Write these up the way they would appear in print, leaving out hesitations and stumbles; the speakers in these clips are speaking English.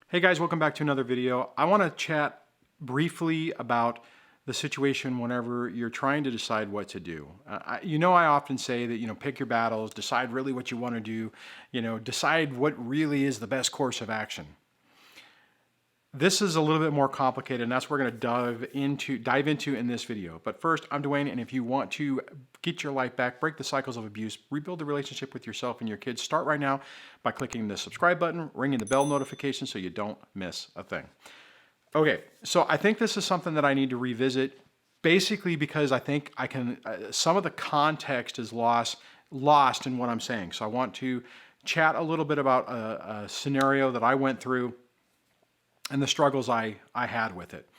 Hey guys, welcome back to another video. I want to chat briefly about the situation whenever you're trying to decide what to do. I often say that, pick your battles, decide really what you want to do, decide what really is the best course of action. This is a little bit more complicated, and that's what we're going to dive into in this video. But first, I'm Duane, and if you want to get your life back, break the cycles of abuse, rebuild the relationship with yourself and your kids, start right now by clicking the subscribe button, ringing the bell notification so you don't miss a thing. Okay, so I think this is something that I need to revisit, basically because I think some of the context is lost in what I'm saying. So I want to chat a little bit about a scenario that I went through and the struggles I had with it.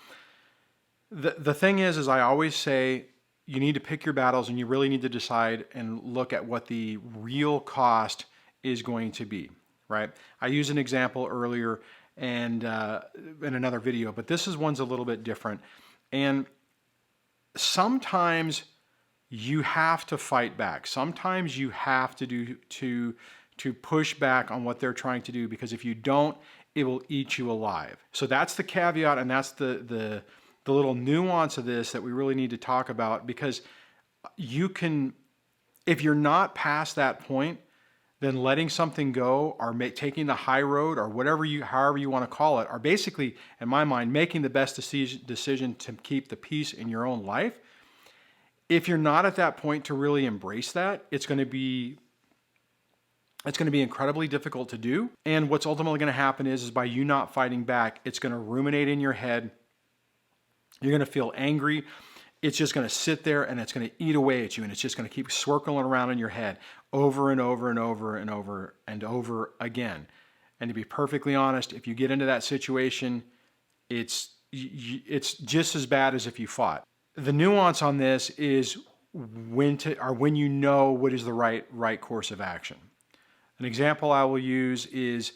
The thing is I always say you need to pick your battles and you really need to decide and look at what the real cost is going to be, right? I used an example earlier and in another video, but this one's a little bit different. And sometimes you have to fight back. Sometimes you have to push back on what they're trying to do, because if you don't, it will eat you alive. So that's the caveat, and that's the little nuance of this that we really need to talk about, because if you're not past that point, then letting something go or taking the high road or however you want to call it, are basically, in my mind, making the best decision to keep the peace in your own life. If you're not at that point to really embrace that, it's going to be incredibly difficult to do. And what's ultimately going to happen is by you not fighting back, it's going to ruminate in your head. You're going to feel angry. It's just going to sit there and it's going to eat away at you. And it's just going to keep swirling around in your head over and over and over and over and over again. And to be perfectly honest, if you get into that situation, it's just as bad as if you fought. The nuance on this is when you know what is the right course of action. An example I will use is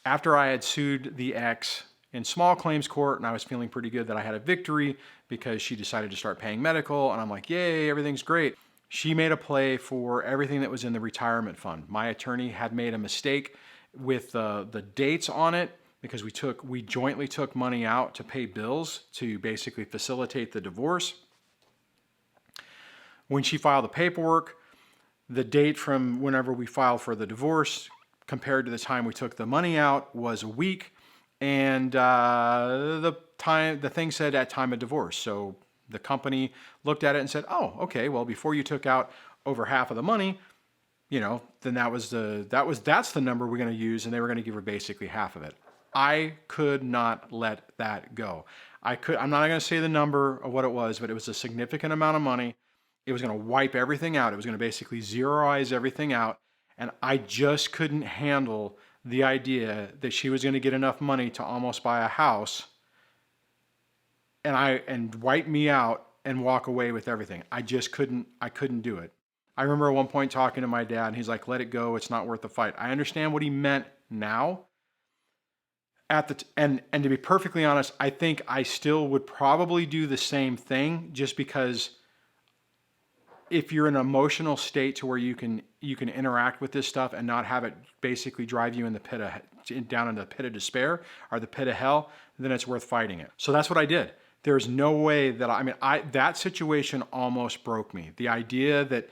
after I had sued the ex in small claims court, and I was feeling pretty good that I had a victory because she decided to start paying medical, and I'm like, yay, everything's great. She made a play for everything that was in the retirement fund. My attorney had made a mistake with the dates on it, because we jointly took money out to pay bills to basically facilitate the divorce. When she filed the paperwork, the date from whenever we filed for the divorce compared to the time we took the money out was a week, and the thing said at time of divorce. So the company looked at it and said, "Oh, okay. Well, before you took out over half of the money, then that's the number we're going to use," and they were going to give her basically half of it. I could not let that go. I'm not going to say the number of what it was, but it was a significant amount of money. It was going to wipe everything out. It was going to basically zeroize everything out. And I just couldn't handle the idea that she was going to get enough money to almost buy a house and wipe me out and walk away with everything. I couldn't do it. I remember at one point talking to my dad, and he's like, "Let it go. It's not worth the fight." I understand what he meant now. And to be perfectly honest, I think I still would probably do the same thing, just because if you're in an emotional state to where you can interact with this stuff and not have it basically drive you in down in the pit of despair or the pit of hell, then it's worth fighting it. So that's what I did. There's no way that that situation almost broke me. The idea that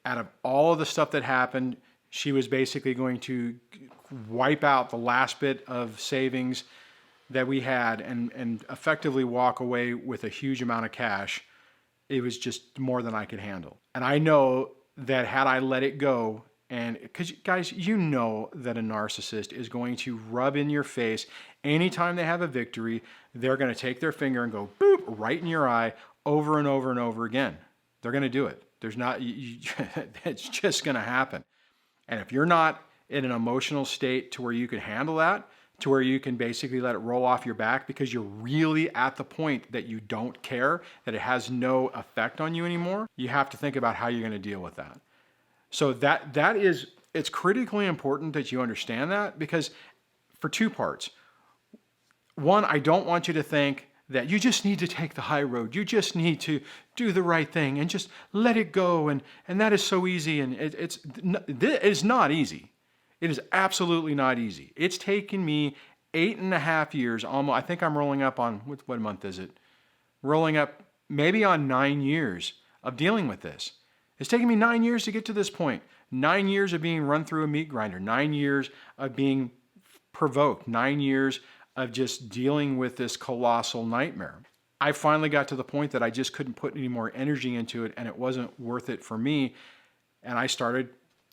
out of all of the stuff that happened, she was basically going to wipe out the last bit of savings that we had and effectively walk away with a huge amount of cash. It was just more than I could handle. And I know that had I let it go, and because guys, you know that a narcissist is going to rub in your face anytime they have a victory. They're going to take their finger and go boop right in your eye over and over and over again. They're going to do it. It's just going to happen. And if you're not in an emotional state to where you can handle that, to where you can basically let it roll off your back because you're really at the point that you don't care, that it has no effect on you anymore, you have to think about how you're going to deal with that. So it's critically important that you understand that, because for two parts. One, I don't want you to think that you just need to take the high road. You just need to do the right thing and just let it go. And that is so easy. And it's not easy. It is absolutely not easy. It's taken me 8.5 years, almost, I think I'm rolling up on, what month is it? Rolling up maybe on 9 years of dealing with this. It's taken me 9 years to get to this point. 9 years of being run through a meat grinder, 9 years of being provoked, 9 years of just dealing with this colossal nightmare. I finally got to the point that I just couldn't put any more energy into it, and it wasn't worth it for me. And I started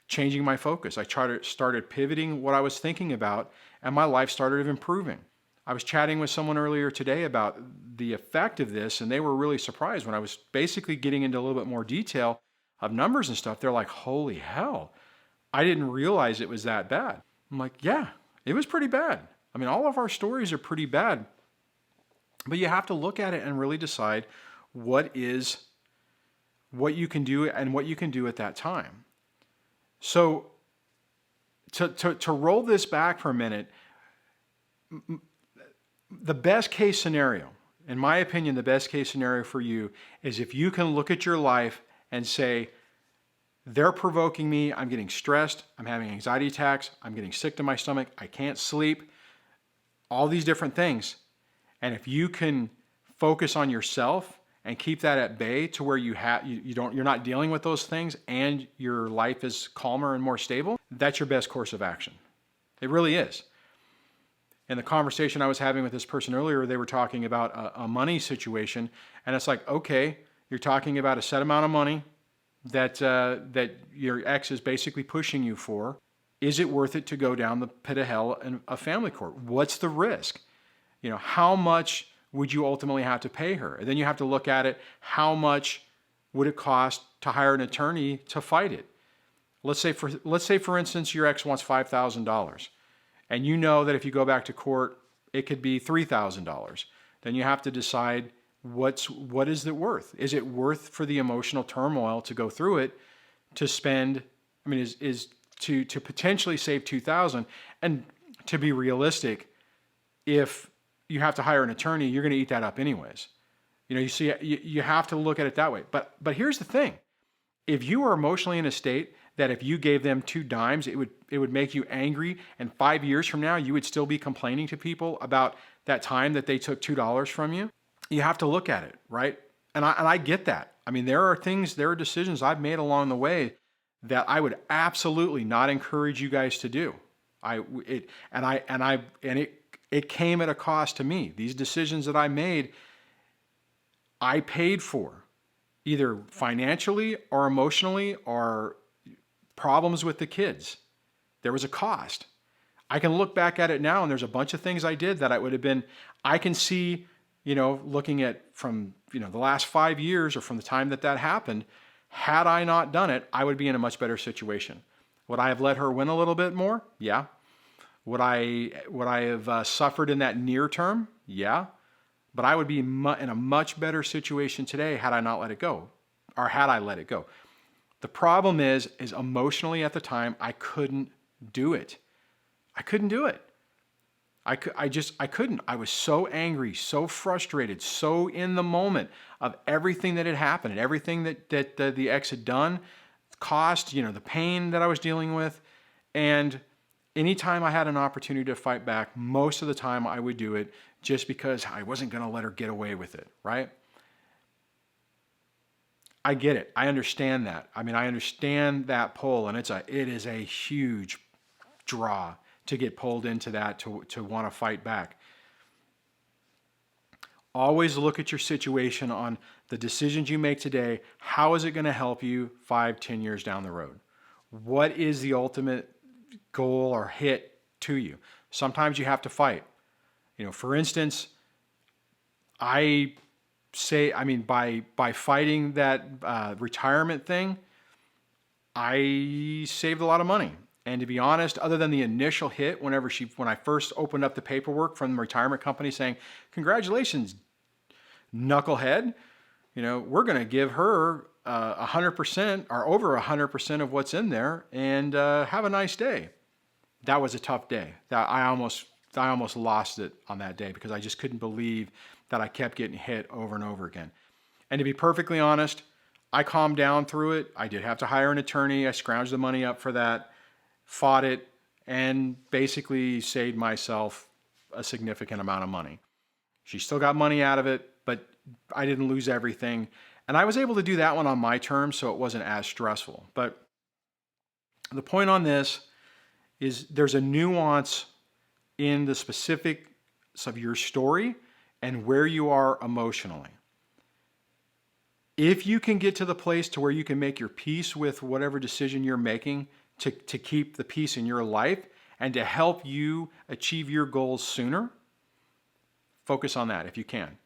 changing my focus. I started pivoting what I was thinking about, and my life started improving. I was chatting with someone earlier today about the effect of this, and they were really surprised when I was basically getting into a little bit more detail of numbers and stuff. They're like, holy hell, I didn't realize it was that bad. I'm like, yeah, it was pretty bad. I mean, all of our stories are pretty bad, but you have to look at it and really decide what you can do and what you can do at that time. So to roll this back for a minute, the best case scenario, in my opinion, the best case scenario for you is if you can look at your life and say, they're provoking me, I'm getting stressed, I'm having anxiety attacks, I'm getting sick to my stomach, I can't sleep, all these different things. And if you can focus on yourself and keep that at bay to where you're not dealing with those things and your life is calmer and more stable, that's your best course of action. It really is. In the conversation I was having with this person earlier, they were talking about a money situation, and it's like, okay, you're talking about a set amount of money that your ex is basically pushing you for. Is it worth it to go down the pit of hell in a family court? What's the risk? How much would you ultimately have to pay her? And then you have to look at it, how much would it cost to hire an attorney to fight it? Let's say for instance, your ex wants $5,000. And you know that if you go back to court, it could be $3,000. Then you have to decide what is it worth? Is it worth for the emotional turmoil to go through it to spend, is to potentially save $2,000? And to be realistic, if you have to hire an attorney, you're going to eat that up anyways. You have to look at it that way. But here's the thing. If you are emotionally in a state that if you gave them 2 dimes, it would make you angry, and 5 years from now, you would still be complaining to people about that time that they took $2 from you, you have to look at it, right? And I get that. There are decisions I've made along the way that I would absolutely not encourage you guys to do. It came at a cost to me. These decisions that I made, I paid for, either financially or emotionally or problems with the kids. There was a cost. I can look back at it now, and there's a bunch of things I did that I can see, looking at from, the last 5 years or from the time that happened, had I not done it, I would be in a much better situation. Would I have let her win a little bit more? Yeah. Would I have suffered in that near term? Yeah. But I would be in a much better situation today had I not let it go, or had I let it go. The problem is emotionally at the time, I couldn't do it. I couldn't do it. I couldn't. I was so angry, so frustrated, so in the moment of everything that had happened and everything that the ex had done, cost, the pain that I was dealing with. And anytime I had an opportunity to fight back, most of the time I would do it just because I wasn't going to let her get away with it, right? I get it. I understand that. I understand that pull, and it is a huge draw to get pulled into that, to want to fight back. Always look at your situation on the decisions you make today. How is it going to help you 5-10 years down the road? What is the ultimate goal or hit to you? Sometimes you have to fight. For instance, by fighting that retirement thing, I saved a lot of money. And to be honest, other than the initial hit, when I first opened up the paperwork from the retirement company saying, "Congratulations, knucklehead, we're going to give her 100% or over 100% of what's in there, and have a nice day." That was a tough day. That I almost lost it on that day because I just couldn't believe that I kept getting hit over and over again. And to be perfectly honest, I calmed down through it. I did have to hire an attorney. I scrounged the money up for that, fought it, and basically saved myself a significant amount of money. She still got money out of it, but I didn't lose everything. And I was able to do that one on my terms, so it wasn't as stressful. But the point on this is there's a nuance in the specifics of your story and where you are emotionally. If you can get to the place to where you can make your peace with whatever decision you're making to keep the peace in your life and to help you achieve your goals sooner, focus on that if you can.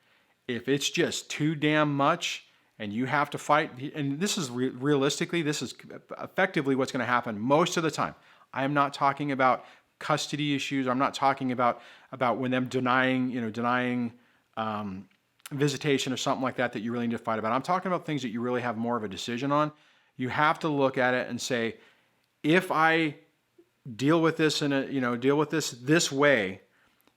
If it's just too damn much and you have to fight, and this is realistically, this is effectively what's going to happen most of the time. I am not talking about custody issues. I'm not talking about when them denying visitation or something like that you really need to fight about. I'm talking about things that you really have more of a decision on. You have to look at it and say, if I deal with this this way,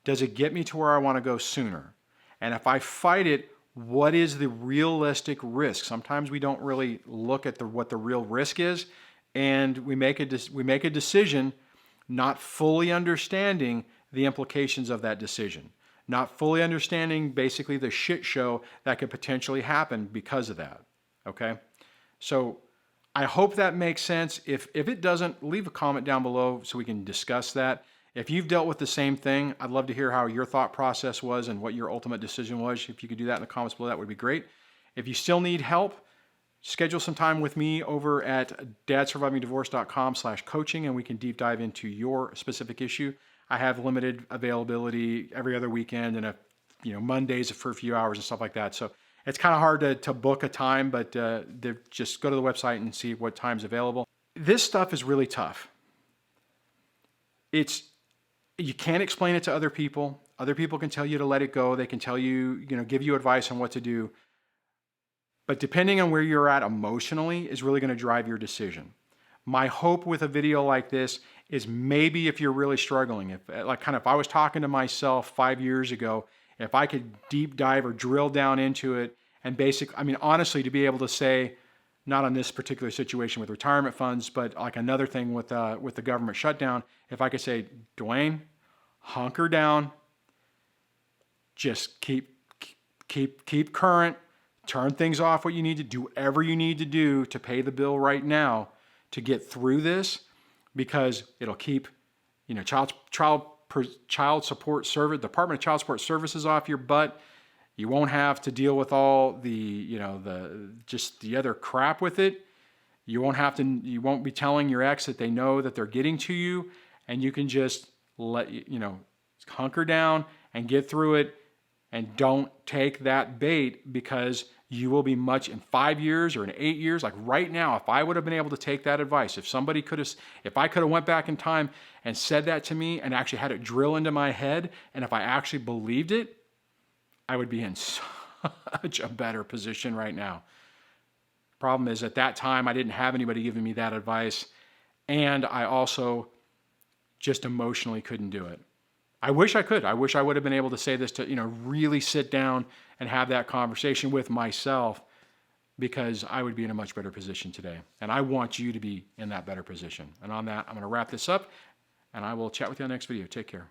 does it get me to where I want to go sooner? And if I fight it, what is the realistic risk? Sometimes we don't really look at what the real risk is, and we make a decision not fully understanding the implications of that decision, not fully understanding basically the shit show that could potentially happen because of that. Okay? So I hope that makes sense. If it doesn't, leave a comment down below so we can discuss that. If you've dealt with the same thing, I'd love to hear how your thought process was and what your ultimate decision was. If you could do that in the comments below, that would be great. If you still need help, schedule some time with me over at dadsurvivingdivorce.com/coaching, and we can deep dive into your specific issue. I have limited availability every other weekend and Mondays for a few hours and stuff like that. So it's kind of hard to book a time, but just go to the website and see what time's available. This stuff is really tough. You can't explain it to other people. Other people can tell you to let it go. They can tell you, give you advice on what to do. But depending on where you're at emotionally is really going to drive your decision. My hope with a video like this is maybe if you're really struggling, if I was talking to myself 5 years ago, if I could deep dive or drill down into it and honestly, to be able to say, not on this particular situation with retirement funds, but like another thing with the government shutdown, if I could say, Duane, hunker down, just keep current, turn things off what you need to do, whatever you need to do to pay the bill right now to get through this, because it'll keep, child support service, Department of Child Support Services off your butt. You won't have to deal with all the other crap with it. You won't be telling your ex that they know that they're getting to you, and you can just hunker down and get through it, and don't take that bait, because you will be in 5 years or in 8 years, like right now, if I would have been able to take that advice, if I could have went back in time and said that to me and actually had it drill into my head, and if I actually believed it, I would be in such a better position right now. Problem is, at that time, I didn't have anybody giving me that advice, and I also just emotionally couldn't do it. I wish I could. I wish I would have been able to say this to, really sit down and have that conversation with myself, because I would be in a much better position today. And I want you to be in that better position. And on that, I'm going to wrap this up, and I will chat with you on the next video. Take care.